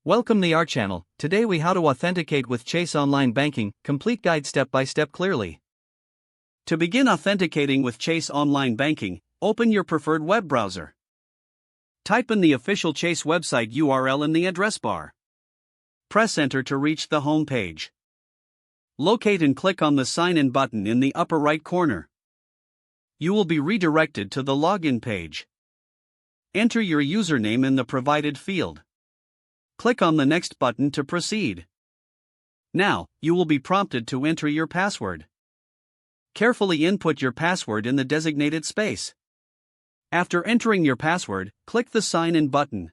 Welcome to our channel. Today we how to authenticate with Chase Online Banking, complete guide step by step clearly. To begin authenticating with Chase Online Banking, open your preferred web browser. Type in the official Chase website URL in the address bar. Press enter to reach the home page. Locate and click on the sign in button in the upper right corner. You will be redirected to the login page. Enter your username in the provided field. Click on the next button to proceed. Now, you will be prompted to enter your password. Carefully input your password in the designated space. After entering your password, click the Sign In button.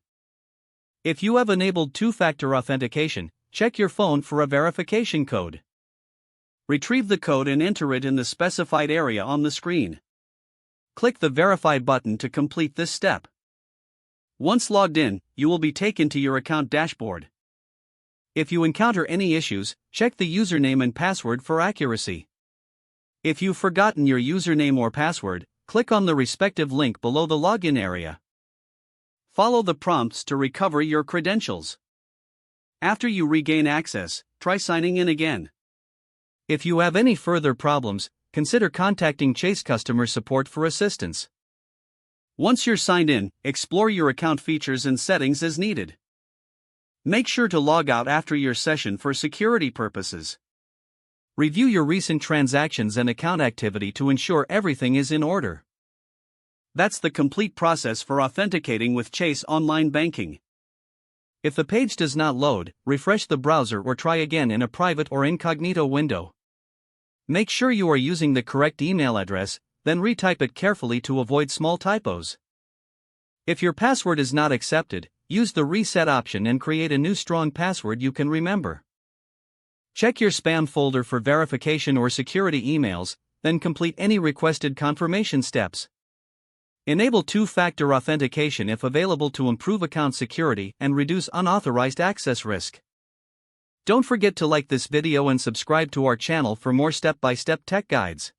If you have enabled two-factor authentication, check your phone for a verification code. Retrieve the code and enter it in the specified area on the screen. Click the Verify button to complete this step. Once logged in, you will be taken to your account dashboard. If you encounter any issues, check the username and password for accuracy. If you've forgotten your username or password, click on the respective link below the login area. Follow the prompts to recover your credentials. After you regain access, try signing in again. If you have any further problems, consider contacting Chase customer support for assistance. Once you're signed in, explore your account features and settings as needed. Make sure to log out after your session for security purposes. Review your recent transactions and account activity to ensure everything is in order. That's the complete process for authenticating with Chase Online Banking. If the page does not load, refresh the browser or try again in a private or incognito window. Make sure you are using the correct email address, then retype it carefully to avoid small typos. If your password is not accepted, use the reset option and create a new strong password you can remember. Check your spam folder for verification or security emails, then complete any requested confirmation steps. Enable two-factor authentication if available to improve account security and reduce unauthorized access risk. Don't forget to like this video and subscribe to our channel for more step-by-step tech guides.